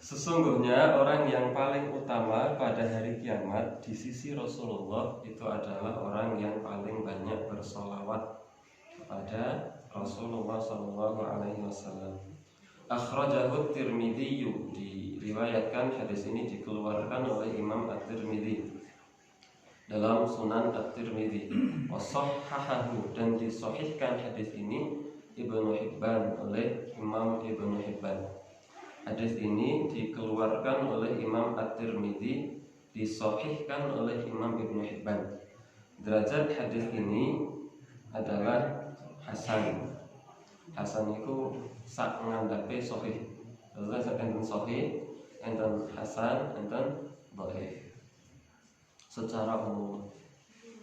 Sesungguhnya orang yang paling utama pada hari kiamat di sisi Rasulullah itu adalah orang yang paling banyak bersolawat kepada Rasulullah SAW. Akhrajahu Tirmidzi, diriwayatkan hadis ini dikeluarkan oleh Imam At-Tirmidzi dalam Sunan At-Tirmidzi. Wasahhahahu, dan disahihkan hadis ini Ibnu Hibban oleh Imam Ibnu Hibban. Hadis ini dikeluarkan oleh Imam At-Tirmidzi, disahihkan oleh Imam Ibnu Hibban. Derajat hadis ini adalah hasan. Hasan itu sak ngandhape sahih. Terus enten sahih, enten hasan, enten dhaif. Secara umum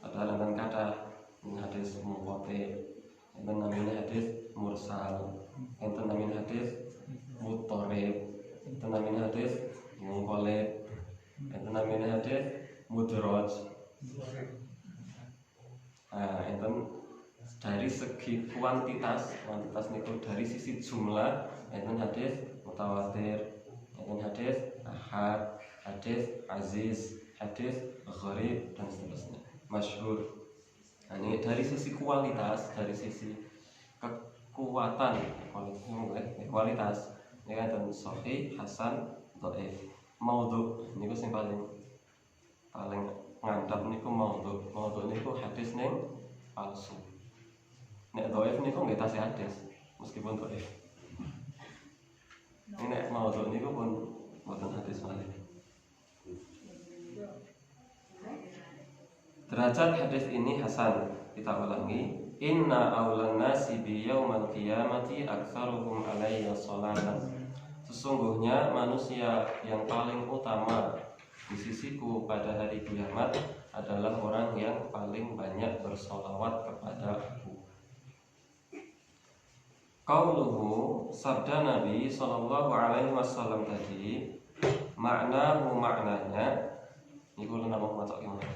ada enten kata hadis munqati, enten namanya hadis mursal, enten namanya hadis mutarib, enten namanya hadis munqalib, enten namanya hadis mudraj. Enten dari segi kuantitas niku dari sisi jumlah enten hadis mutawatir, enten hadis ahad, hadis aziz, hadis gharib, dan seterusnya, masyhur. Ini dari sisi kualitas, dari sisi kekuatan kualitas ini kan sahih, hasan, dhaif. Maudhu niku sing paling ngandhap niku maudhu. Maudhu niku hadis ning palsu. Nek dhaif niku nggih tasih hadis meskipun dhaif. Nek maudhu niku pun boten hadis malih. Derajat hadis ini hasan. Kita ulangi. Inna awlan nasi bi yaumal qiyamati aktsaruhum alayya sholatan. Sesungguhnya manusia yang paling utama di sisiku pada hari kiamat adalah orang yang paling banyak bersolawat kepada aku. Qauluhu, sabda Nabi sallallahu alaihi wasallam tadi, maknanya niku lha mau maca gimana?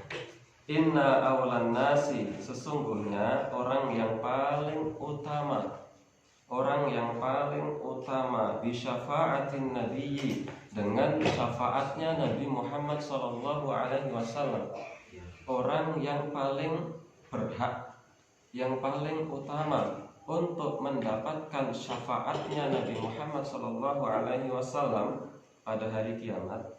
Inna awlan nasi, sesungguhnya orang yang paling utama bisyafa'atin nabiyyi, dengan syafaatnya Nabi Muhammad sallallahu alaihi wasallam. Orang yang paling berhak, yang paling utama untuk mendapatkan syafaatnya Nabi Muhammad sallallahu alaihi wasallam pada hari kiamat.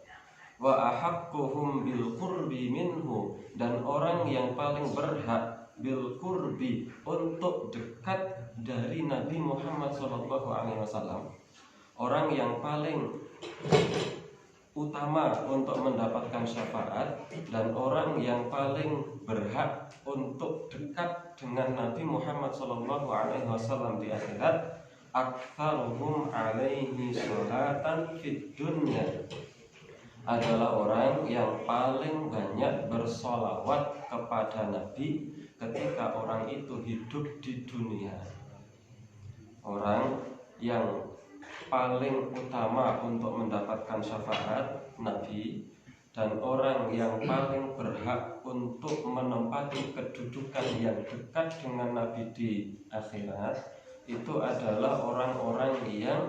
Wa ahaqquhum bil qurbi minhu, dan orang yang paling berhak bil qurbi, untuk dekat dari Nabi Muhammad sallallahu alaihi wasallam. Orang yang paling utama untuk mendapatkan syafaat dan orang yang paling berhak untuk dekat dengan Nabi Muhammad sallallahu alaihi wasallam di akhirat, aktsaruhum alaihi sholatan fid dunya, adalah orang yang paling banyak bersolawat kepada Nabi ketika orang itu hidup di dunia. Orang yang paling utama untuk mendapatkan syafaat Nabi dan orang yang paling berhak untuk menempati kedudukan yang dekat dengan Nabi di akhirat itu adalah orang-orang yang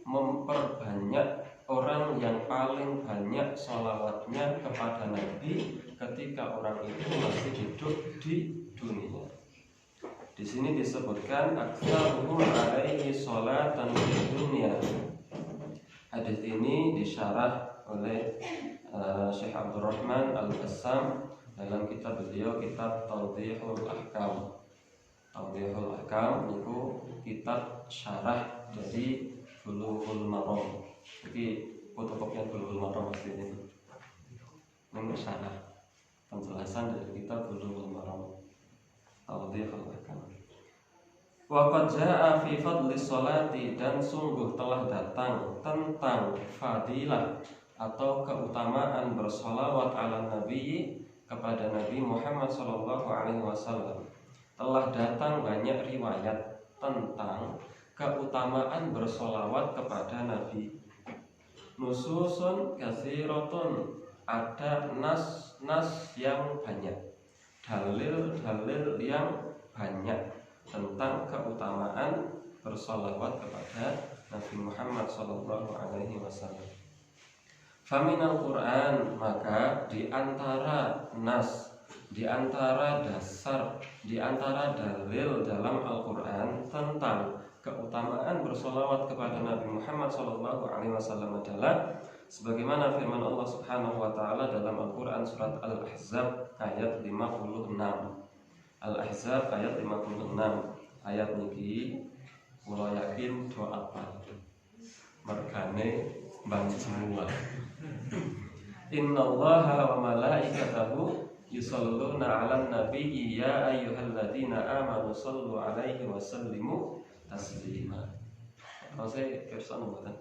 memperbanyak, orang yang paling banyak sholawatnya kepada Nabi ketika orang itu masih hidup di dunia. Di sini disebutkan aktsaruhum alaihi sholatan di dunia. Hadis ini disyarah oleh Syekh Abdurrahman Al-Bassam dalam kitab beliau, kitab Tawdihul Ahkam. Tawdihul Ahkam itu kitab syarah dari Bulughul Maram. Jadi fotokopian Bulughul Maram aslinya. Ini syarah penjelasan dari kitab Bulughul Maram. Tawdihul Ahkam. Wa qad jaa fi fadli sholati, dan sungguh telah datang tentang fadilah atau keutamaan bersolawat ala Nabi, kepada Nabi Muhammad sallallahu alaihi wasallam. Telah datang banyak riwayat tentang keutamaan bersolawat kepada Nabi. Nususun katsiratun, ada nas yang banyak, dalil-dalil yang banyak tentang keutamaan bersolawat kepada Nabi Muhammad sallallahu alaihi wasallam. Faminal Quran, maka di antara nas, di antara dasar, di antara dalil dalam Al-Quran tentang keutamaan bersolawat kepada Nabi Muhammad SAW adalah sebagaimana firman Allah Subhanahu wa taala dalam Al-Quran surat Al-Ahzab ayat 56. Al-Ahzab ayat 56. Ayat niki kula yakin doa apa mergane banyak semua. Innallaha wa malaikatahu yusholluna 'alan nabiyyi ya ayyuhalladzina amanu shollu 'alaihi wa sallimu taslima. Saya kersan mboten.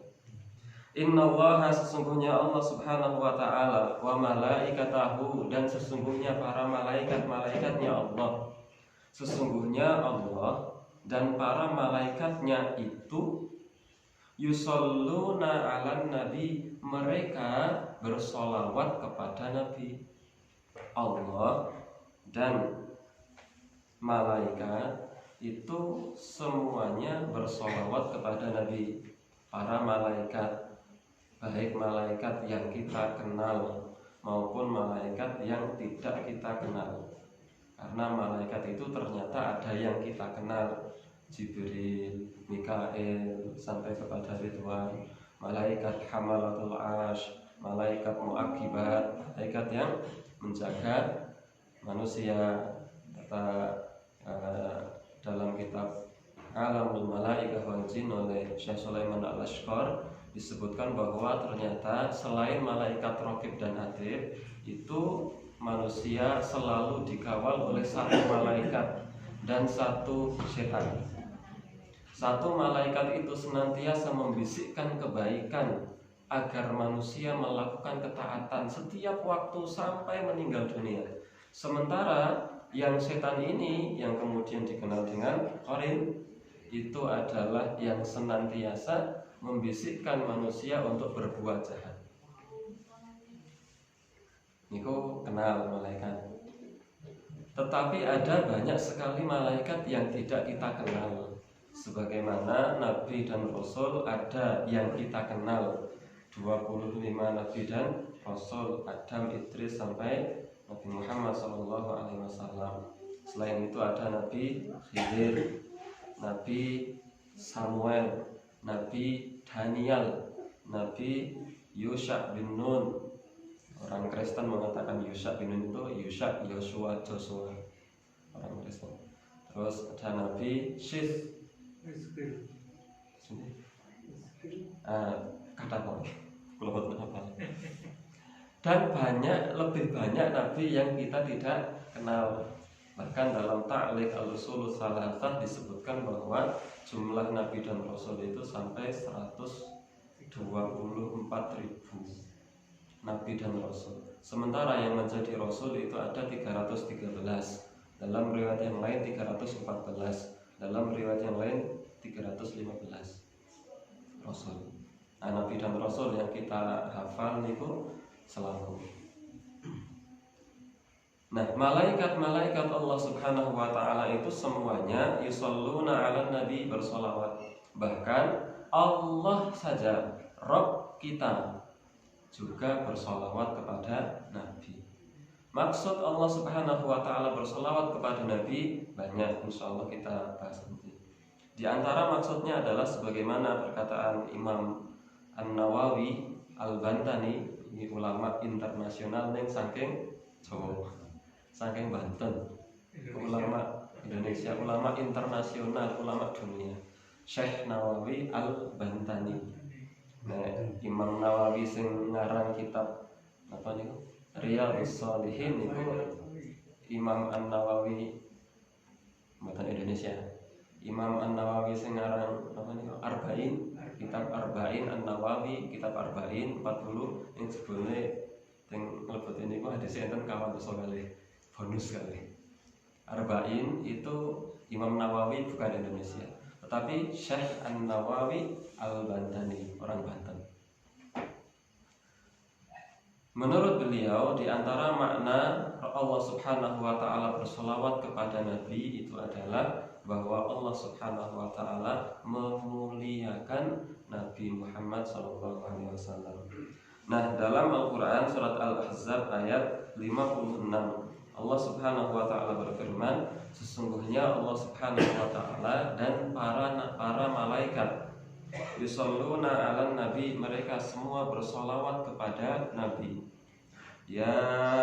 Innallaha, sesungguhnya Allah Subhanahu wa taala, wa malaikatahu, dan sesungguhnya para malaikat-malaikatnya Allah. Sesungguhnya Allah dan para malaikatnya itu yusholluna 'alan nabi, mereka bersolawat kepada Nabi. Allah dan malaikat itu semuanya bersolawat kepada Nabi. Para malaikat, baik malaikat yang kita kenal maupun malaikat yang tidak kita kenal. Karena malaikat itu ternyata ada yang kita kenal, Jibril, Mikail, sampai kepada Ridwan, malaikat hamalatul arsh, malaikat muakibat, malaikat yang menjaga manusia. Kata dalam kitab Alamul Malaikah wal Jin oleh Syekh Sulaiman Al-Ashqar disebutkan bahwa ternyata selain malaikat Raqib dan Atid, itu manusia selalu dikawal oleh satu malaikat dan satu setan. Satu malaikat itu senantiasa membisikkan kebaikan agar manusia melakukan ketaatan setiap waktu sampai meninggal dunia. Sementara yang setan ini, yang kemudian dikenal dengan Qarin, itu adalah yang senantiasa membisikkan manusia untuk berbuat jahat. Niku kenal malaikat. Tetapi ada banyak sekali malaikat yang tidak kita kenal. Sebagaimana Nabi dan Rasul ada yang kita kenal, 25 Nabi dan Rasul, Adam, Idris sampai Nabi Muhammad SAW. Selain itu ada Nabi Khidir, Nabi Samuel, Nabi Daniel, Nabi Yusha bin Nun. Orang Kristen mengatakan Yusha bin Nun itu Yusha, Yosua, Joshua. Orang Kristen. Terus ada Nabi Syith, kata apa? Dan lebih banyak nabi yang kita tidak kenal. Bahkan dalam Ta'liq al-Usul Salasah disebutkan bahwa jumlah nabi dan rasul itu sampai 124.000 nabi dan rasul. Sementara yang menjadi rasul itu ada 313. Dalam riwayat yang lain 314. Dalam riwayat yang lain 315 rasul. Nabi dan rasul yang kita hafal niku selaku. Nah, malaikat-malaikat Allah Subhanahu wa taala itu semuanya yusholluna 'alan nabi, bersolawat. Bahkan Allah saja, Rabb kita, juga bersolawat kepada Nabi. Maksud Allah Subhanahu wa taala bersolawat kepada Nabi banyak, insyaallah kita bahas nanti. Di antara maksudnya adalah sebagaimana perkataan Imam An-Nawawi Al-Bantani, ini ulama internasional yang saking Jawa, saking Banten, ulama Indonesia, ulama internasional, ulama dunia, Syekh Nawawi Al-Bantani. Nah, Imam Nawawi sing ngarang kitab apa niku? Riyadhus Shalihin niku Imam An-Nawawi buatan Indonesia. Imam An-Nawawi sing ngarang apa niku? Arba'in, kitab Arba'in An-Nawawi, kitab Arba'in 40 yang sebelumnya yang lebut ini kok hadis enten kawan sekali bonus sekali. Arba'in itu Imam Nawawi bukan Indonesia, tetapi Syekh An-Nawawi Al-Bantani, orang Banten. Menurut beliau, di antara makna Allah Subhanahu wa taala bersolawat kepada Nabi itu adalah bahwa Allah Subhanahu wa taala memuliakan Nabi Muhammad SAW. Nah, dalam Dalam Al-Quran surat Al-Ahzab ayat 56, Allah subhanahu wa ta'ala berfirman, sesungguhnya Allah subhanahu wa ta'ala dan para malaikat yusalluna 'alan nabi, mereka semua bersolawat kepada Nabi. Ya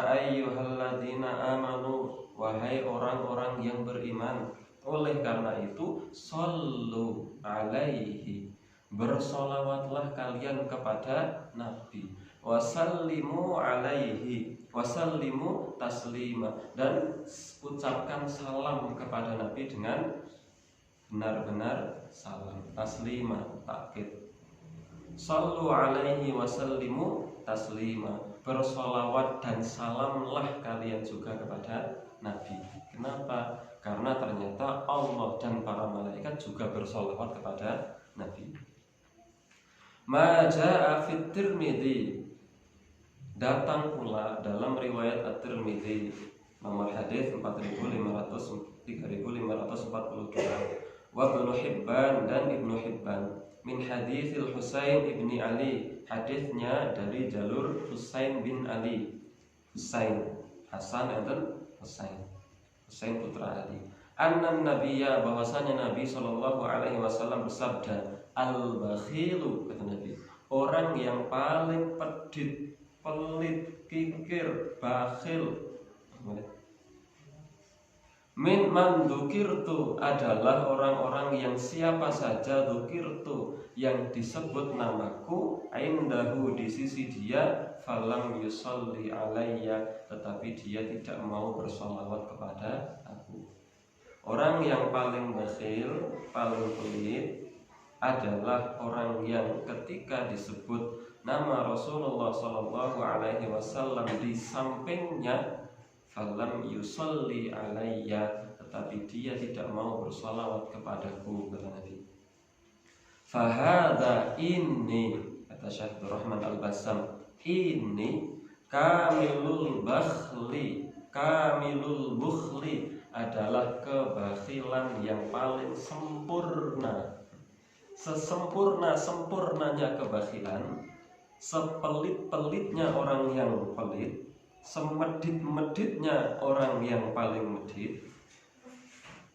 ayyuhalladzina amanu, wahai orang-orang yang beriman, oleh karena itu sallu alaihi, bersolawatlah kalian kepada Nabi, wasallimu alaihi, wasallimu taslima, dan ucapkan salam kepada Nabi dengan benar-benar salam. Taslima, takkid. Sallu alaihi wasallimu taslima, bersolawat dan salamlah kalian juga kepada Nabi. Kenapa? Karena ternyata Allah dan para malaikat juga bersolawat kepada Nabi. Ma ja'a fit Tirmidzi, datang pula dalam riwayat At-Tirmidzi nomor hadis 3542, wa Ibnu Hibban dan Ibnu Hibban min haditsil Husain ibni Ali, hadisnya dari jalur Husain bin Ali, Husain Hasan dan Husain putra Ali, anna nabiyya, bahwasanya Nabi sallallahu alaihi wasallam bersabda, al-bakhilu, kata Nabi, orang yang paling pelit, kikir, bakhil, min man dzukirtu, adalah orang-orang yang siapa saja dzukirtu, yang disebut namaku, indahu, di sisi dia, falam yusalli alayya, tetapi dia tidak mau bersolawat kepada aku. Orang yang paling bakhil, paling pelit adalah orang yang ketika disebut nama Rasulullah sallallahu alaihi wasallam di sampingnya, falam yusalli alayya, tetapi dia tidak mau bersalawat kepadaku, kata Nabi. Fahada, ini, kata Syekh Rahman Al-Bassam, ini kamilul bukhli, adalah kebakhilan yang paling sempurna. Sesempurna-sempurnanya kebakhilan, sepelit-pelitnya orang yang pelit, semedit-meditnya orang yang paling medit,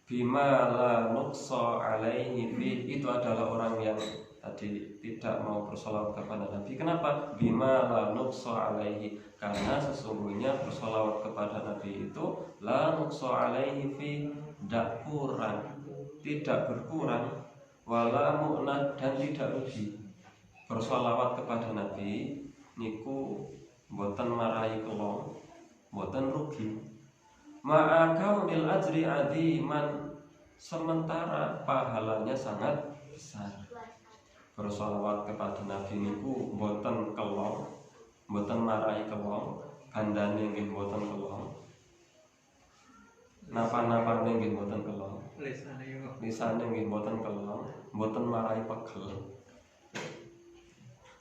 bima la nuqsa alaihi fi, itu adalah orang yang tadi tidak mau bersolawat kepada Nabi. Kenapa? Bima la nuqsa alaihi, karena sesungguhnya bersolawat kepada Nabi itu la nuqsa alaihi fi, tidak kurang, tidak berkurang, wala mu'nah, dan tidak rugi. Bersolawat kepada Nabi niku mboten marahi kelong, mboten rugi. Ma'a kaunil ajri adiman, sementara pahalanya sangat besar. Bersolawat kepada Nabi niku mboten kelong, mboten marahi kelong, bandane nggih mboten kelong, napa-napane nggih mboten kelong, lisane nggih mboten kelong, mboten marahi pegel.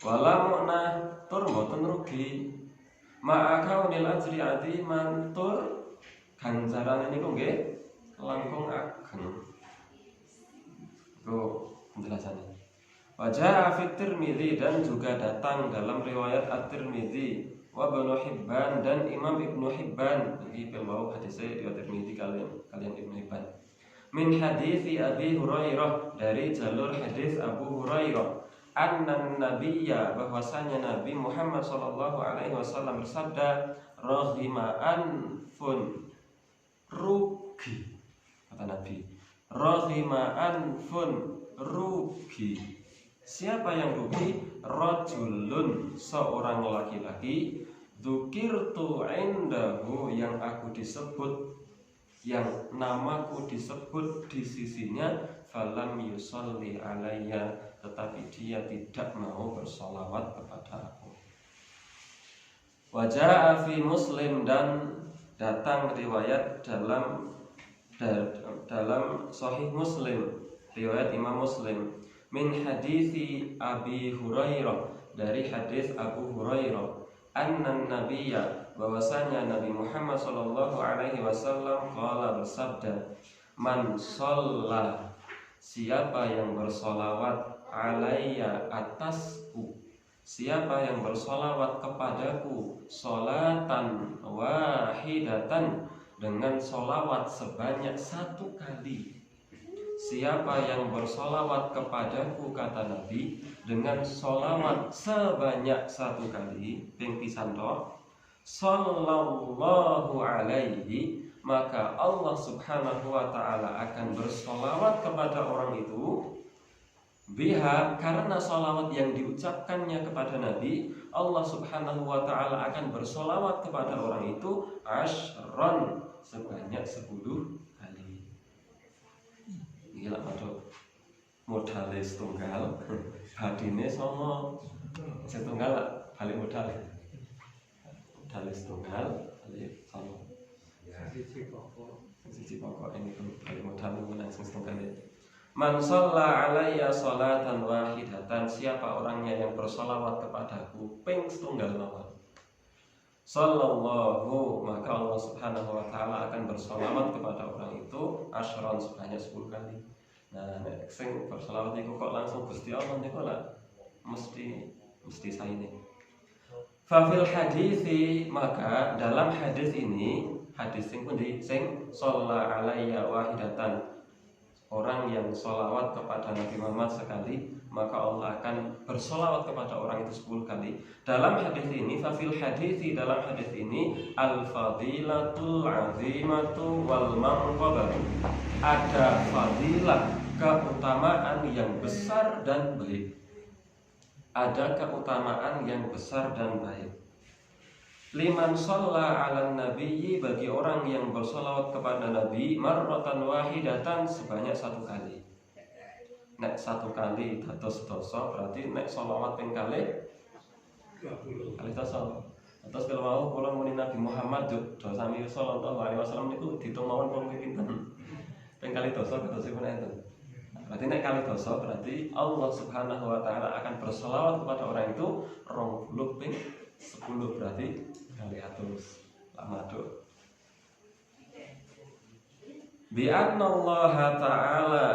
Wala mu'nah, tur mboten rugi. Ma'a kaunil ajri adiman, tur ganjaran ini kok nggih langkung ageng. Itu penjelasannya. Wajah fit Tirmidzi, dan juga datang dalam riwayat At-Tirmidzi, wa Ibnu Hibban dan Imam Ibnu Hibban, iki pembawa hadisnya di At-Tirmidzi kalian Ibnu Hibban. Min hadisi Abi Hurairah, dari jalur hadis Abu Hurairah, anna nabiyya, bahwasanya Nabi Muhammad sallallahu alaihi wasallam bersabda, rahima anfun, rugi, kata Nabi, rahima anfun, rugi. Siapa yang rugi? Rajulun, seorang laki-laki, dzukirtu indahu, yang aku disebut, yang namaku disebut di sisinya, falam yusalli alayya, tetapi dia tidak mau bersolawat kepada aku. Wajah fi Muslim, dan datang riwayat dalam Sahih Muslim, riwayat Imam Muslim, min hadisi Abi Hurairah, dari hadis Abu Hurairah, anna nabiyya, bahwasanya Nabi Muhammad sallallahu alaihi wasallam qala, bersabda, man shalla, siapa yang bersolawat alayya, atasku, siapa yang bersolawat kepadaku solatan wahidatan, dengan solawat sebanyak 1 kali. Siapa yang bersolawat kepadaku, kata Nabi, dengan solawat sebanyak 1 kali, ping pisan tok, sallallahu alaihi, maka Allah subhanahu wa ta'ala akan bersolawat kepada orang itu biha, karena solawat yang diucapkannya kepada Nabi, Allah subhanahu wa ta'ala akan bersolawat kepada orang itu ashron, sebanyak 10 kali. Gila waduh, modalnya setunggal, hadine sama setunggal balik modalnya. Modalnya setunggal, balik sama siji pokok ini tuh balik modal langsung setunggal ya. Man shalla alayya sholatan wahidatan, siapa orangnya yang bersolawat kepadaku ping setunggal mawon, sallallahu, maka Allah subhanahu wa ta'ala akan bersolawat kepada orang itu ashron, sebanyak 10 kali. Nah, nek sing bersolawat niku kok langsung Gusti Allah niku lah mesti saine. Fa fil hadisi, maka dalam hadis ini, hadis sing pundi, sing shalla alayya wahidatan, orang yang sholawat kepada Nabi Muhammad sekali, maka Allah akan bersolawat kepada orang itu 10 kali. Dalam hadis ini, fafil hadisi, dalam hadis ini, al-fadilatul azimatu wal manqabatu, ada fadilah, keutamaan yang besar dan baik. Ada keutamaan yang besar dan baik. Liman shalla 'alan nabiyyi, bagi orang yang bersolawat kepada Nabi marratan wahidatan, sebanyak 1 kali. Nek 1 kali dados dosa, berarti nek sholawat ping kali dosa. Terus kalau mau kula muni Nabi Muhammad do sami sallallahu alaihi wasallam niku ditung mawon pun pinten. Ping kali dosa kadosipun enten. Berarti nek kali dosa, berarti Allah subhanahu wa ta'ala akan bersolawat kepada orang itu 20 ping 10, berarti kali atus lama tuh. Bi'annallaha ta'ala,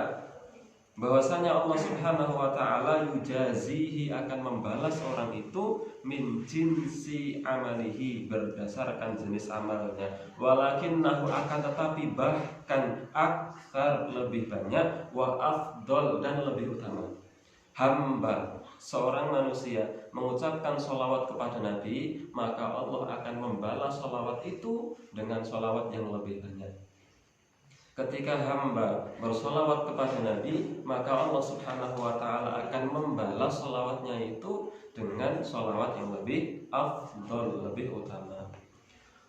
bahwasanya Allah subhanahu wa ta'ala yujazihi, akan membalas orang itu min jinsi amalihi, berdasarkan jenis amalnya, walakinnahu, akan tetapi bahkan aktsar, lebih banyak, wa afdol, dan lebih utama. Hamba, seorang manusia mengucapkan sholawat kepada Nabi, maka Allah akan membalas sholawat itu dengan sholawat yang lebih banyak. Ketika hamba bersolawat kepada Nabi, maka Allah subhanahu wa ta'ala akan membalas sholawatnya itu dengan sholawat yang lebih afdol, lebih utama.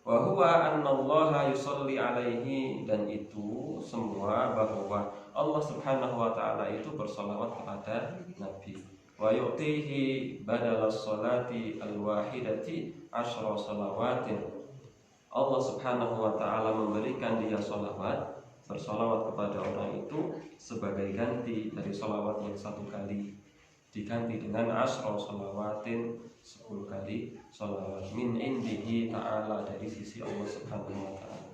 Wa huwa annallaha yusolli alaihi, dan itu semua bahwa Allah subhanahu wa ta'ala itu bersolawat kepada Nabi. Wa yu'tihi badala sholati al-wahidati asyra shalawatin, Allah subhanahu wa ta'ala memberikan dia sholawat, bersolawat kepada orang itu sebagai ganti dari sholawat yang 1 kali, diganti dengan asyra shalawatin, 10 kali sholawat min indihi ta'ala, dari sisi Allah subhanahu wa ta'ala.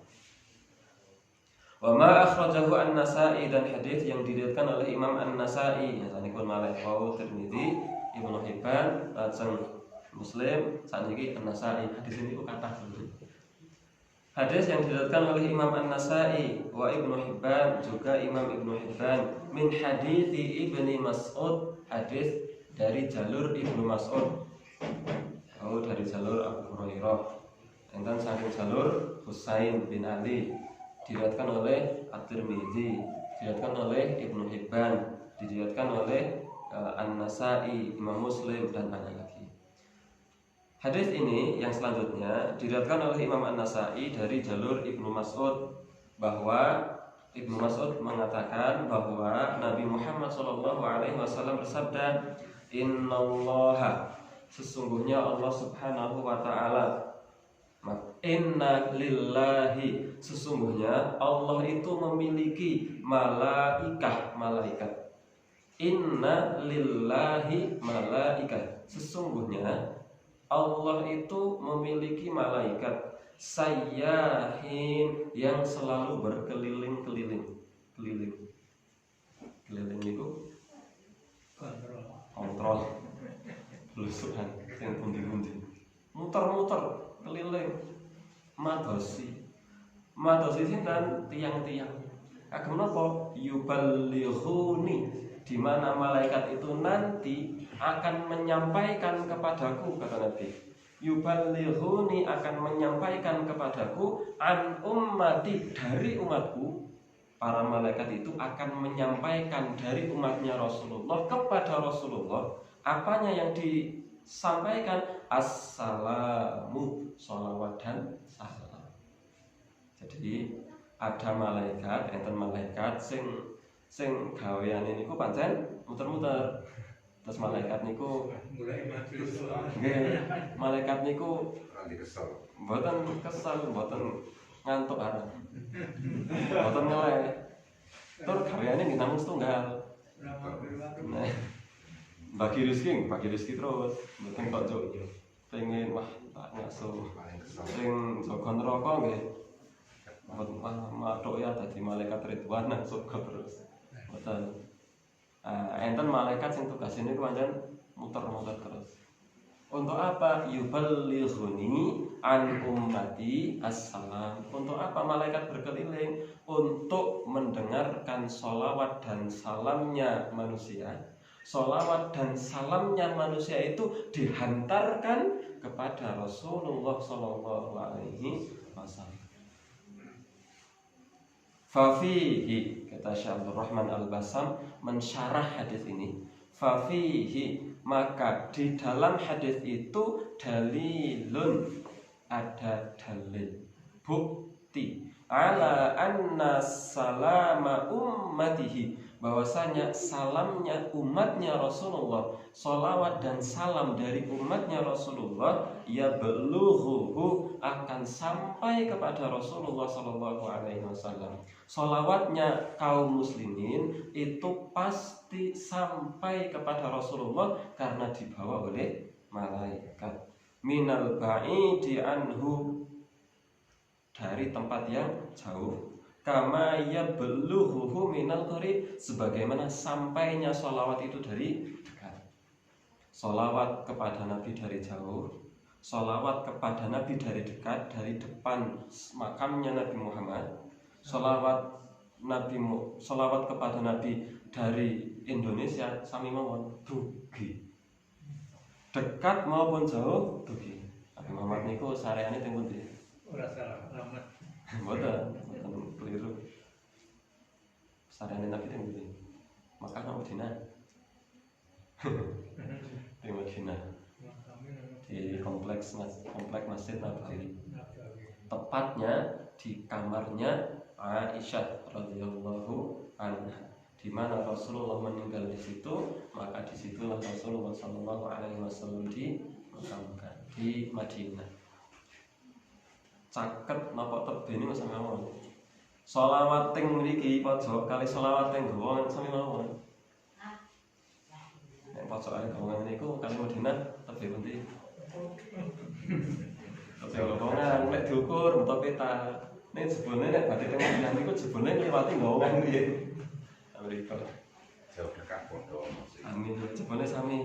Wa ma akhrajahu an-Nasa'i, dan hadis yang diriwayatkan oleh Imam An-Nasa'i, ya sanikun malih wa Tirmidzi, Ibnu Hibban, lajeng Muslim, saniki An-Nasa'i. Hadis ini kok kathah dulu. Hadis yang diriwayatkan oleh Imam An-Nasa'i wa Ibnu Hibban, juga Imam Ibnu Hibban, min hadithi Ibni Mas'ud, hadis dari jalur Ibnu Mas'ud, dari jalur Abu Hurairah, enten saking jalur Husain bin Ali, diriwayatkan oleh At-Tirmidzi, diriwayatkan oleh Ibnu Hibban, diriwayatkan oleh An-Nasa'i, Imam Muslim, dan banyak lagi. Hadis ini yang selanjutnya diriwayatkan oleh Imam An-Nasa'i dari jalur Ibnu Mas'ud, bahwa Ibnu Mas'ud mengatakan bahwa Nabi Muhammad SAW bersabda, innallaha, sesungguhnya Allah subhanahu wa ta'ala, inna lillahi, sesungguhnya Allah itu memiliki malaikat. Inna lillahi malaikat, sesungguhnya Allah itu memiliki malaikat sayyahin, yang selalu berkeliling-keliling. Keliling itu kontrol. blusukan sing pundi-pundi. Muter-muter keliling madosi sinten tiang-tiang. Kagem napa yuballighuni, di mana malaikat itu nanti akan menyampaikan kepadaku, kata Nabi. Yuballighuni, akan menyampaikan kepadaku, an ummati, dari umatku. Para malaikat itu akan menyampaikan dari umatnya Rasulullah kepada Rasulullah. Apanya yang disampaikan? Assalamu, sholawat dan salam. Jadi ada malaikat, enten malaikat sing gaweane niku pancen muter-muter. Terus malaikat niku nggih, malaikat niku mboten kesel, mboten ngantuk arep. Mboten ngelek. Tur gaweane nggih namung setunggal. Nah, bagi rezeki terus, mboten kok juk pengen wah tak ngaso. Sing jaga neraka nggih matuk ya dadi malaikat Ridwan nang surga terus. Betul. Enten malaikat sing tugasane niku pancen muter-muter terus. Untuk apa? Yuballighuni an ummati assalam. Untuk apa malaikat berkeliling? Untuk mendengarkan sholawat dan salamnya manusia. Sholawat dan salamnya manusia itu dihantarkan kepada Rasulullah Sallallahu Alaihi Wasallam. Fafihi, kata Syekh Abdul Rahman Al-Bassam mensyarah hadis ini. Fafihi, maka di dalam hadis itu dalilun, ada dalil, bukti, ala anna salama ummatihi, bahwasanya salamnya umatnya Rasulullah, sholawat dan salam dari umatnya Rasulullah, ya belughuhu, akan sampai kepada Rasulullah Sallallahu Alaihi Wasallam. Sholawatnya kaum muslimin itu pasti sampai kepada Rasulullah karena dibawa oleh malaikat. Minal ba'idi anhu, dari tempat yang jauh. Kama yablughuhu minal qarib, sebagaimana sampainya sholawat itu dari dekat. Sholawat kepada Nabi dari jauh, sholawat kepada Nabi dari dekat, dari depan makamnya Nabi Muhammad. Sholawat kepada Nabi dari Indonesia sami mawon dugi. Dekat maupun jauh dugi. Nabi Muhammad niku sareane teng pundi? Ora salah, alamat. Mboten keliru. Sareane Nabi teng pundi? Makkah napa Madinah? Di Madinah. Di kompleks Masjid Nabawi. Tepatnya di kamarnya Aisyah radhiyallahu anha, di mana Rasulullah meninggal di situ, maka disitulah Rasulullah Sallallahu Alaihi Wasallam dimakamkan di Madinah. Caket napa tebene wis mawon. Sholawat teng mriki pojok kali sholawat teng gowo sami mawon. Nek pojokane gowongan niku kali Madinah tebe pundi? Tebe gowongan nek diukur metu peta. Nek jebone nek badhe teng Madinah niku jebone ngliwati gowongan piye? Amerika. Jauh dekat pondok. Amin. Jebone sami.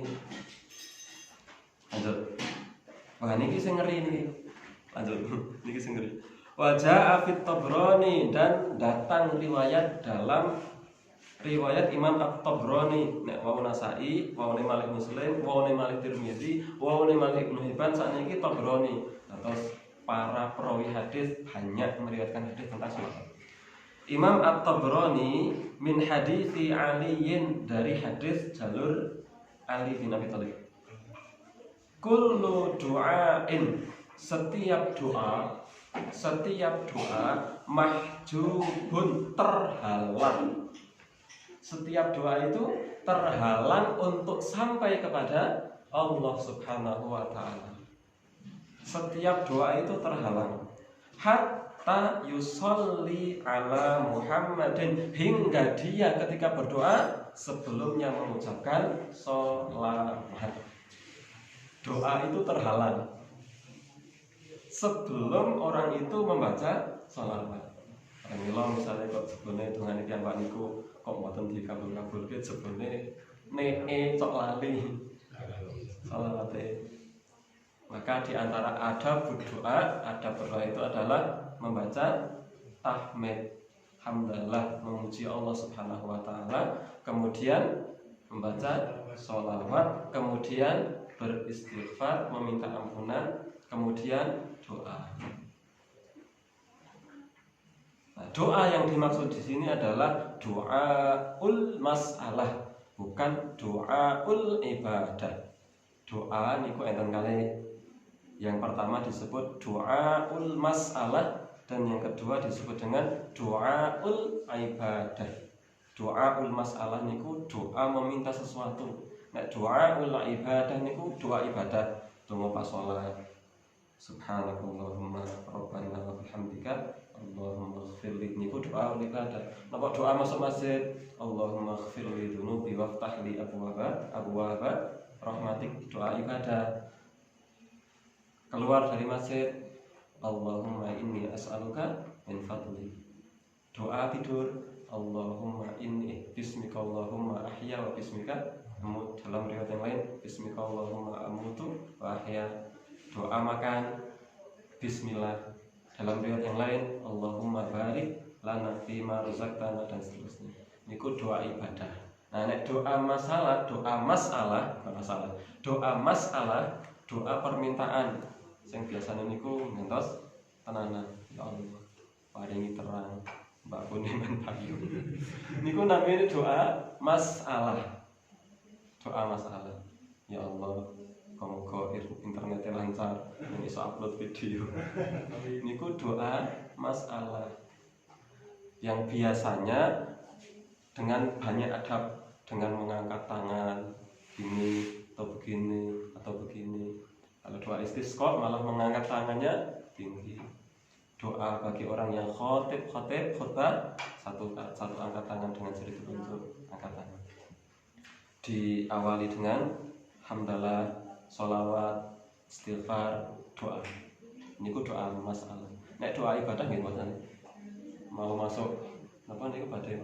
Lanjut. Wah niki sing ngeri niki. Lanjut. Niki sing ngeri. Wajah Afid Tabrani, dan datang riwayat dalam riwayat Imam At-Tabrani. Nek wau Nasai, wau Malik Muslim, wau Malik Tirmizi, wau Malik Ibnu Hibban, sakniki Tabrani. Terus para perawi hadis banyak meriwayatkan hadis tentang sholat. Imam At-Tabrani min hadisi Aliin, dari hadis jalur Ali bin Abi Thalib. Kullu du'ain, setiap doa mahjubun, terhalang. Setiap doa itu terhalang untuk sampai kepada Allah Subhanahu wa taala. Setiap doa itu terhalang. Hatta yusolli ala Muhammadin, hingga dia ketika berdoa sebelumnya mengucapkan sholawat. Doa itu terhalang sebelum orang itu membaca sholawat. Mila misalnya kok sebelumnya Tuhan iki ambak niku kok mboten dikabul-kabulke, sebelumnya cok lali. sholawate. Maka di antara adab berdoa itu adalah membaca tahmid, hamdalah, memuji Allah Subhanahu wa taala, kemudian membaca sholawat, kemudian beristighfar, meminta ampunan, kemudian doa. Nah, doa yang dimaksud di sini adalah doaul mas'alah, bukan doaul ibadah. Doa niku enten kali. Yang pertama disebut doaul mas'alah dan yang kedua disebut dengan doaul ibadah. Doaul mas'alah niku doa meminta sesuatu. Nek doaul ibadah niku doa ibadah. Donga pas salat. Subhanakallahumma rabbana wa bihamdika Allahumma ighfirli niku doa ibadah. Napa doa masuk masjid? Allahumma ighfirli dzunubi waftah li abwaaba rahmatik, doa ibadah. Keluar dari masjid, Allahumma inni as'aluka min fadli. Doa tidur, Allahumma inni bismika Allahumma ahya wa bismika amut. Dalam riwayat yang lain, bismika Allahumma amutu wa ahya. Doa makan, bismillah. Dalam riwayat yang lain, Allahumma barik lana fima razaqtana, dan seterusnya. Niku doa ibadah. Nah, nek doa masalah, doa permintaan. Yang biasanya niku ngentos tenanan, ya Allah paringi terang mbak kuningan payu. Niku namanya doa masalah. Ya Allah, semoga internetnya lancar, bisa upload video. Niku doa masalah yang biasanya dengan banyak adab, dengan mengangkat tangan ini atau begini. Kalau doa istisqa malah mengangkat tangannya tinggi. Doa bagi orang yang khotbah satu angkat tangan dengan jari telunjuk, angkat tangan. Diawali dengan hamdalah, sholawat, istighfar, doa. Ini ku doa masalah. Nek doa ibadah nggih mboten. Mau masuk napa niku badhe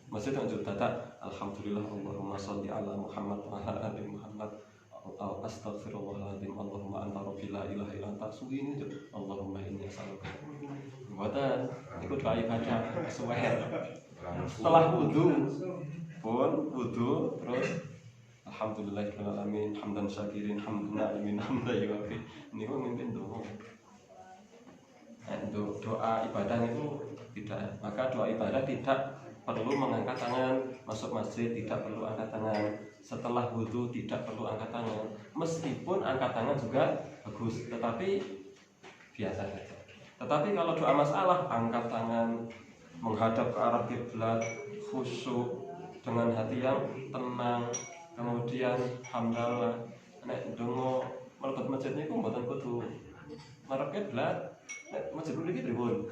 masjid tunjuk data alhamdulillah Allahumma sholli ala Muhammad wa ala ali Muhammad. Astaghfirullahaladzim, Allahumma anta rabbi la ilaha illa anta suwini Allahumma inni as'aluka. Mboten, iku doa ibadah suwer. Setelah wudu terus alhamdulillahirabbil alamin hamdan syakirin hamdan na'imin hamdan yuwafi. Niku mimpin doa. Doa ibadah itu tidak. Maka doa ibadah tidak perlu mengangkat tangan, masuk masjid tidak perlu angkat tangan, setelah wudu tidak perlu angkat tangan, meskipun angkat tangan juga bagus, tetapi biasa saja. Tetapi kalau doa masalah, angkat tangan, menghadap ke arah kiblat, khusyuk, dengan hati yang tenang, kemudian hamdalah. Nek donga mlebet masjid niku mboten kudu marep kiblat, nek masjid mriki pripun?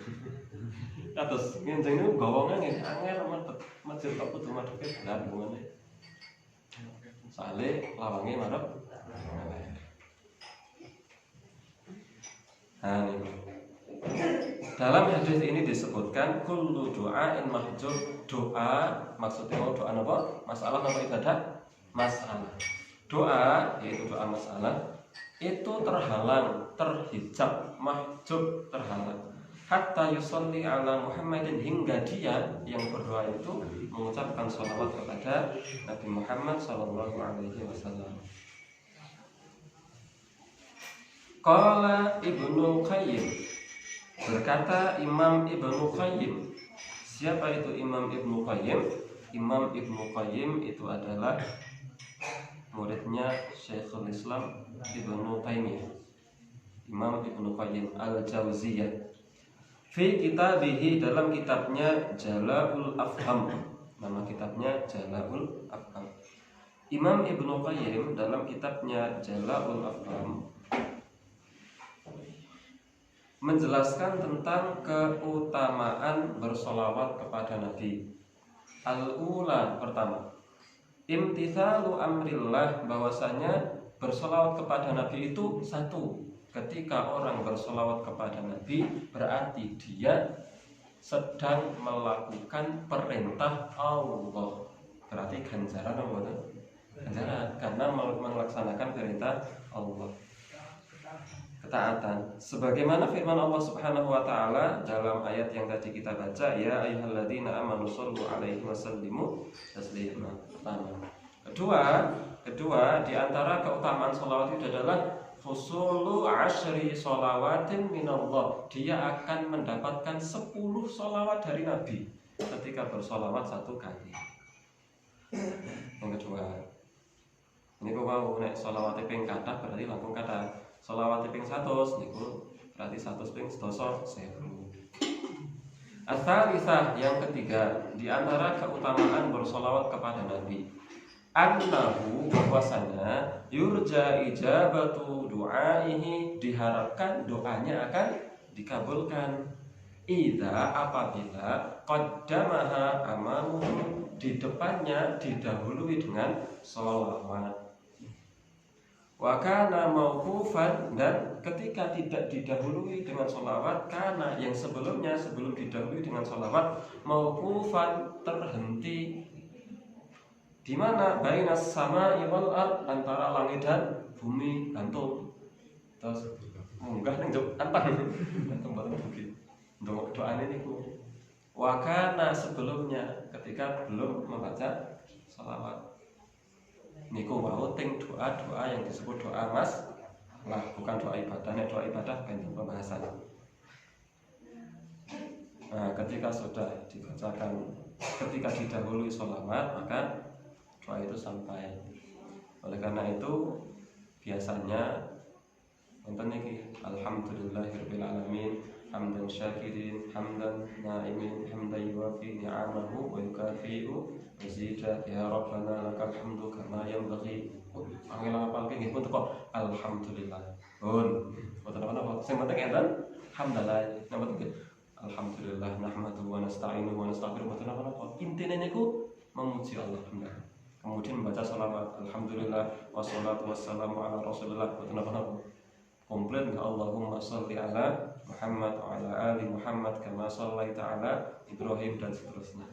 Kados ngenjeng niku gawonge nggih angel mlebet masjid kok kudu madhep kiblat ngene. Soale lawange marep. Nah, niku. Dalam hadis ini disebutkan kullu du'ain mahjub, doa maksudnya mau doa apa? Masalah apa ibadah? Masalah. Doa yaitu doa masalah itu terhalang, terhijab, mahjub, terhalang. Hatta yusolli ala Muhammadin, hingga dia yang berdoa itu mengucapkan sholawat kepada Nabi Muhammad sallallahu alaihi wasallam. Qala Ibnu Qayyim, berkata Imam Ibnu Qayyim. Siapa itu Imam Ibnu Qayyim? Imam Ibnu Qayyim itu adalah muridnya Syekhul Islam Ibnu Taimiyah. Imam Ibnu Qayyim Al-Jauziyah. Fi kitabihi, dalam kitabnya Jala'ul Afham. Nama kitabnya Jala'ul Afham. Imam Ibnu Qayyim dalam kitabnya Jala'ul Afham menjelaskan tentang keutamaan bersolawat kepada Nabi. Al-ula, pertama, imtithalu amrillah, bahwasanya bersolawat kepada Nabi itu satu. Ketika orang bersolawat kepada Nabi, berarti dia sedang melakukan perintah Allah. Berarti ganjaran apa? ganjaran karena melaksanakan perintah Allah. Ketaatan sebagaimana firman Allah Subhanahu wa taala dalam ayat yang tadi kita baca, ya ayyuhalladzina amanu shallu alaihi wasallimu taslima. Kedua di antara keutamaan sholawat itu adalah husulu asyri sholawatin minallah. Dia akan mendapatkan 10 sholawat dari Nabi ketika bersolawat 1 kali. Yang kedua, ini kok mau nek sholawat ping kathah berarti langkung kathah. Sholawat ping 100 niku berarti 100 ping 1000. Ats-tsalisah yang ketiga di antara keutamaan bersolawat kepada Nabi, annahu bahwasanya yurja ijabatu du'aihi, diharapkan doanya akan dikabulkan. Idza apabila qaddamaha amamu, di depannya didahului dengan sholawat. Wa kana mauqufan, dan ketika tidak didahului dengan sholawat, karena yang sebelumnya sebelum didahului dengan sholawat mauqufan, terhenti di mana bainas sama'i wal ard, antara langit dan bumi gantung. Terus munggah ning jok antang gantung bareng bumi. Ndok doane niku. Wa kana sebelumnya ketika belum membaca sholawat niku wau ting doa-doa yang disebut doa mas lah, bukan doa ibadah. Nek doa ibadah kan pembahasan. Nah, ketika sudah dibacakan, ketika didahului sholawat, maka doa itu sampai. Oleh karena itu biasanya wonten niki alhamdulillahirabbil alamin hamdan syakirin hamdan na'imin hamdan yuwafi ni'amahu wa yukafi'u mazidah ya rabbana lakal hamdu kama yanbaghi. Angel ngapalke nggih pun teko alhamdulillah. Pun boten apa-apa. Sing penting enten hamdalah. Napa nggih? Alhamdulillah nahmaduhu wa nasta'inuhu wa nastaghfiruh. Boten apa-apa. Intine niku memuji Allah. Kemudian membaca sholawat alhamdulillah wassalatu wassalamu ala rasulillah. Boten apa-apa. Komplit ya Allahumma sholli ala Muhammad wa ala ali Muhammad kama shallaita ala Ibrahim, dan seterusnya.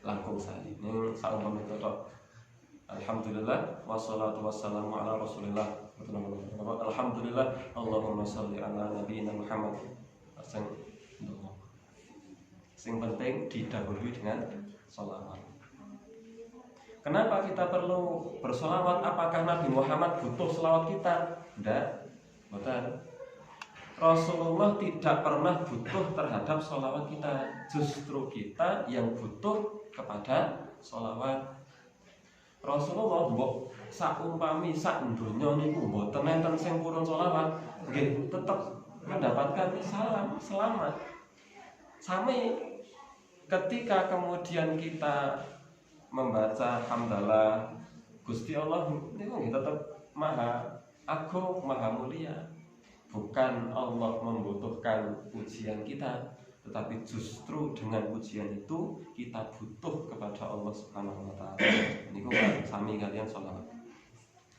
Langkung sali ning saumpama toto alhamdulillah wassalatu wassalamu ala rasulillah. Alhamdulillah Allahumma sholli ala nabiyina Muhammad. Sing penting didahului dengan sholawat. Kenapa kita perlu bersolawat? Apakah Nabi Muhammad butuh selawat kita? Tidak. Betul. Rasulullah tidak pernah butuh terhadap sholawat kita. Justru kita yang butuh kepada sholawat. Rasulullah mbok saumpami sak donya niku mboten enten sing purun sholawat, nggih tetep mendapatkan salam selamat. Sami ketika kemudian kita membaca hamdalah Gusti Allah niku nggih tetep maha agung, maha mulia. Bukan Allah membutuhkan pujian kita, tetapi justru dengan pujian itu kita butuh kepada Allah Subhanahu wa taala. Niku sami kalian sholawat.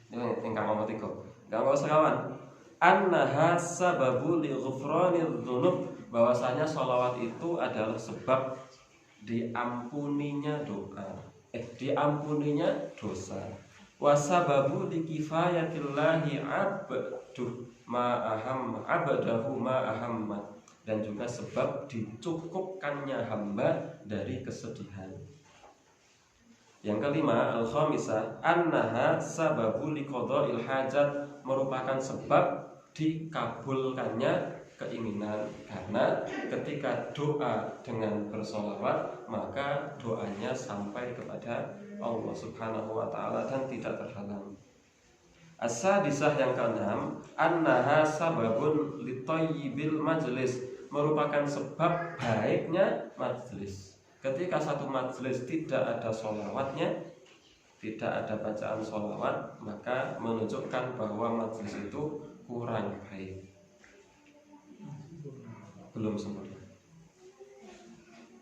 Niku ingkang nomor 3. Ganggo sekawan. Annaha sababu li ghufranidz dzunub, bahwasanya sholawat itu adalah sebab diampuninya dosa. Wasababu likifayatillahi abduh abadahu ma'ahammat, dan juga sebab dicukupkannya hamba dari kesedihan. Yang kelima, al-khamisah annaha sababu liqada'il hajat, merupakan sebab dikabulkannya keinginan. Karena ketika doa dengan bersolawat, maka doanya sampai kepada Allah Subhanahu wa ta'ala dan tidak terhalang. As-sadisah yang keenam, annaha sababun litayyibil majlis, merupakan sebab baiknya majlis. Ketika satu majlis tidak ada sholawatnya, tidak ada bacaan sholawat, maka menunjukkan bahwa majlis itu kurang baik, belum sempurna.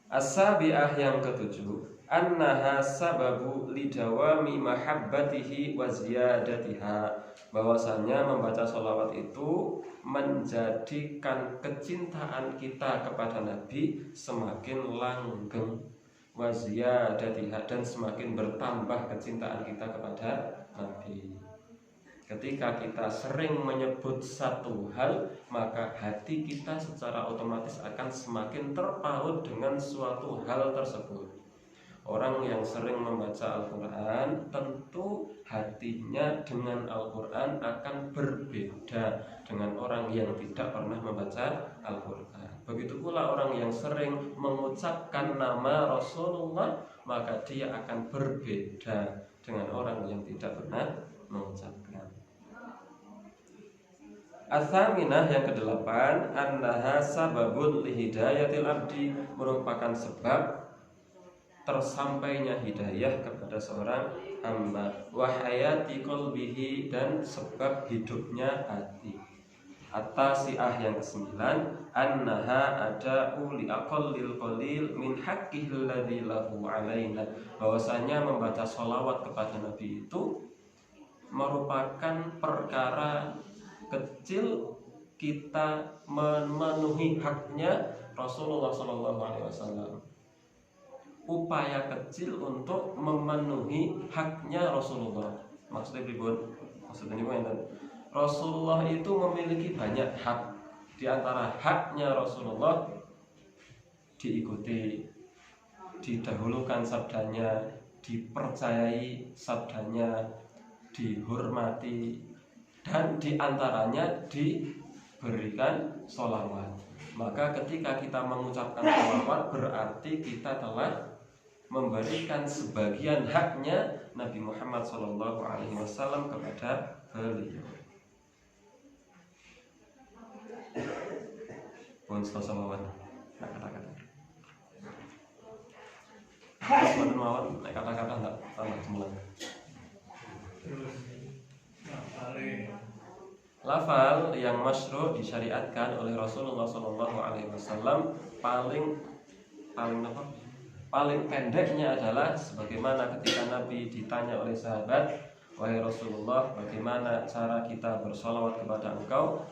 As-sabi'ah yang ketujuh, annaha sababu lidawami mahabbatihi wa ziyadatiha, bahwasanya membaca sholawat itu menjadikan kecintaan kita kepada Nabi semakin langgeng, wa ziyadatiha, dan semakin bertambah kecintaan kita kepada Nabi. Ketika kita sering menyebut satu hal, maka hati kita secara otomatis akan semakin terpaut dengan suatu hal tersebut. Orang yang sering membaca Al-Quran, tentu hatinya dengan Al-Quran akan berbeda dengan orang yang tidak pernah membaca Al-Quran. Begitu pula orang yang sering mengucapkan nama Rasulullah, maka dia akan berbeda dengan orang yang tidak pernah mengucapkan. As-saminah, yang kedelapan, annaha sababun lihidayatil abdi, merupakan sebab tersampainya hidayah kepada seorang hamba, wa hayati qalbihi, dan sebab hidupnya hati. At-tasi'ah, yang kesembilan, annaha ada'u li aqallil qalil min haqqihil ladzi lahu alaina, bahwasanya membaca sholawat kepada Nabi itu merupakan perkara kecil kita memenuhi haknya Rasulullah SAW. Upaya kecil untuk memenuhi haknya Rasulullah. Maksudnya pripun? Maksudnya Rasulullah itu memiliki banyak hak. Di antara haknya Rasulullah diikuti, didahulukan sabdanya, dipercayai sabdanya, dihormati, dan diantaranya diberikan sholawat. Maka ketika kita mengucapkan sholawat, berarti kita telah memberikan sebagian haknya Nabi Muhammad SAW kepada beliau. Pun sholawat, kata-kata. Kata-kata enggak tambah jumlah. Lafal yang masyru' disyariatkan oleh Rasulullah SAW paling pendeknya adalah sebagaimana ketika Nabi ditanya oleh sahabat, wahai Rasulullah, bagaimana cara kita bersolawat kepada engkau?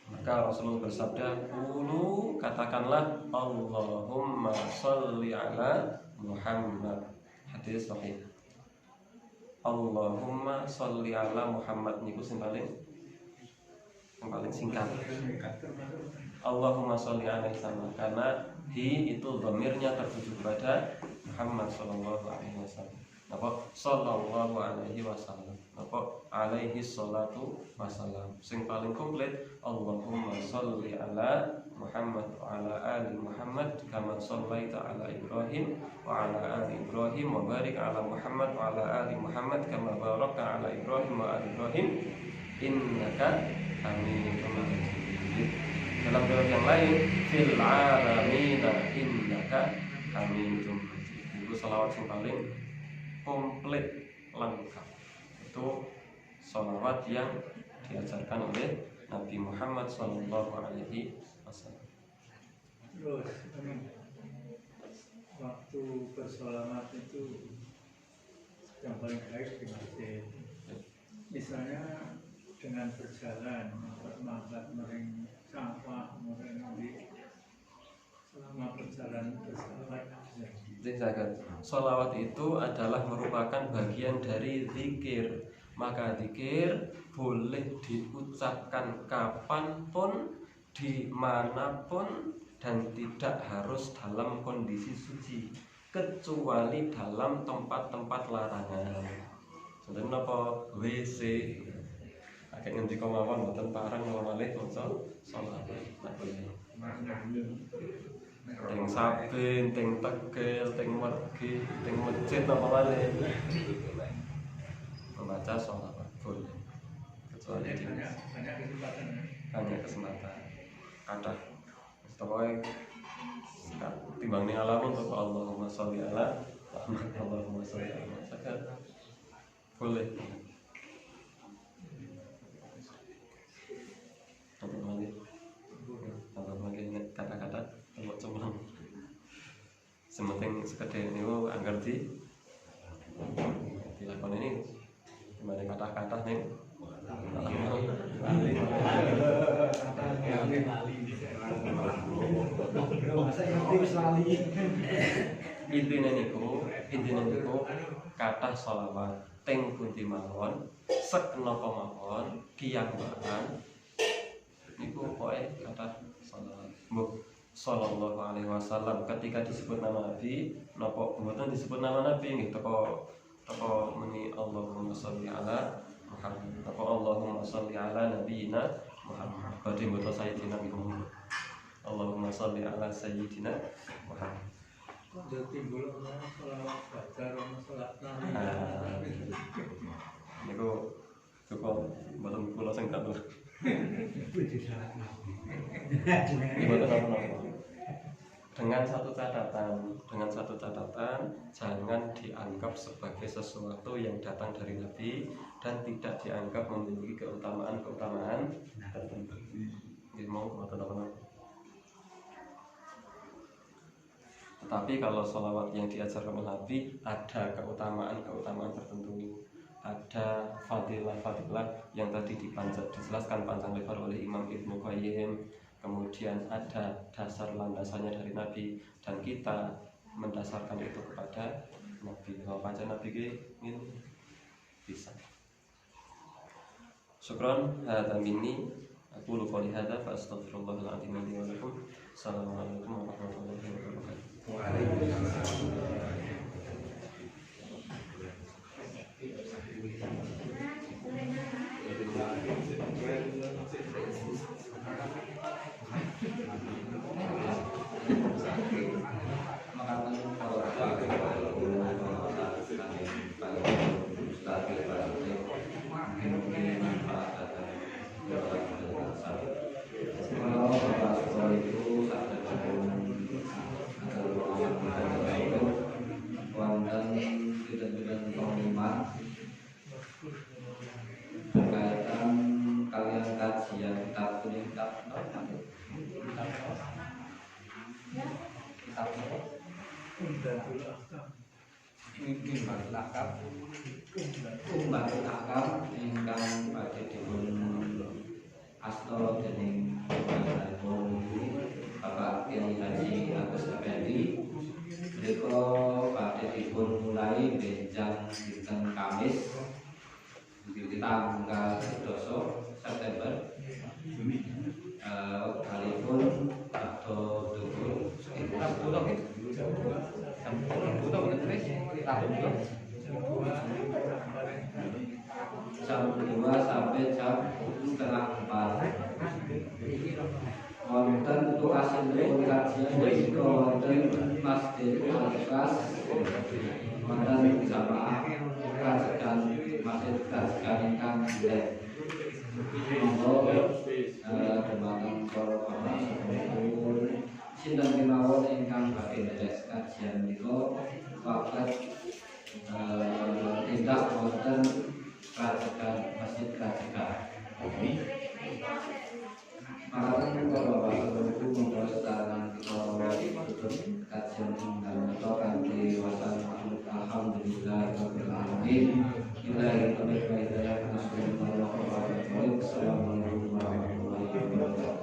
Maka Rasulullah bersabda, qulu, katakanlah, Allahumma sholli ala Muhammad. Hadis sahih. Allahumma sholli ala Muhammad niku sing paling singkat. Allahumma sholli alaihi sama, karena hi itu dhamirnya tertuju kepada Muhammad sallallahu alaihi wasallam. Napa sallallahu alaihi wasallam, napa alaihi salatu wasallam. Sing paling komplit, Allahumma sholli ala Muhammad wa ala ali Muhammad kama shallaita ala Ibrahim wa ala ali Ibrahim wa barik ala Muhammad wa ala ali Muhammad kama barakta ala Ibrahim wa ali Ibrahim innaka Hamidum Majid. Dalam riwayat yang lain, fil alamina innaka Hamidum Majid. Itu salawat yang paling komplit, lengkap. Itu salawat yang diajarkan oleh Nabi Muhammad SAW. Terus waktu bersalamat itu yang paling baik di masjid. Misalnya dengan berjalan, mangkat mering sampah, mering selama berjalan bersalawat. Sholawat itu adalah merupakan bagian dari zikir. Maka zikir boleh diucapkan kapanpun, dimanapun, dan tidak harus dalam kondisi suci, kecuali dalam tempat-tempat larangan. Contohnya apa? WC. Akeh ngendika mawon mboten pareng malih maca sholawat. Teng Sabin, teng Tegel, teng Mergi, teng masjid apa malih. Membaca sholawat boleh. Kecuali banyak kesempatan. Kathah. Pokoknya timbang ning alam untuk Allahumma sholli ala Muhammad, Allahumma sholli ala Muhammad. Boleh. Tambah lagi kata-kata tambah cemlang. Sementing sekedar niku anggar dilakoni ini gimana kata-kata ning Masa yang wis lali. Intine niku kathah sholawat teng pundi mawon, seknapa mawon, kiyambaan niku pokoke kathah sholawat. Mbok sallallahu alaihi wasallam ketika disebut nama Nabi, napa mboten disebut nama Nabi nggih teko meni Allahumma sholli ala Muhammad. Teko Allahumma sholli ala nabiyina Muhammad. Badhe mboten sayyidina Muhammad. Allahumma sholli ala sayyidina Muhammad. Kok jadi timbul sholawat baca sama sholat nabi. Niku cukup mboten kula sing ngatur. Mboten apa-apa. Dengan satu catatan, jangan dianggap sebagai sesuatu yang datang dari Nabi dan tidak dianggap memiliki keutamaan tertentu. Nggih mau mboten apa-apa. Tetapi kalau sholawat yang diajarkan oleh Nabi ada keutamaan tertentu, ada fadilah yang tadi dijelaskan panjang lebar oleh Imam Ibnu Qayyim. Kemudian ada dasar landasannya dari Nabi dan kita mendasarkan itu kepada Nabi. Kalau baca Nabi ini bisa. Syukran hadza minni. Aku lupa lihada fa astaghfirullahaladzim li wa lakum. Assalamualaikum warahmatullahi wabarakatuh. Berkaitan kalian kajian kitab Umbatul Ahkam ingkang badhe dipun asta dening Bapak Kiai Haji Agus Effendi. Menika badhe dipun mulai benjang dinten Kamis tanggal 11 September. Wektalipun badhe dhuwur sekitar 10 jam 2 sampai jam 3:30. Wonten untuk hasil kajian menika wonten Masjid Al-Ikhlas, wonten jamaah kajian Masjid kajian ingkang nggih. Monggo dumateng para bapak sedherek sinten kemawon ingkang badhe nderes kajian menika waket tindak wonten kajian Masjid kajian. Makaten para bapak sedherek monggo sedaran kita tutup kajian ingkang menika kanthi wacan alhamdulillah rabbil alamin. Ilahi taufik wa hidayah. Assalamualaikum warahmatullahi wabarakatuh.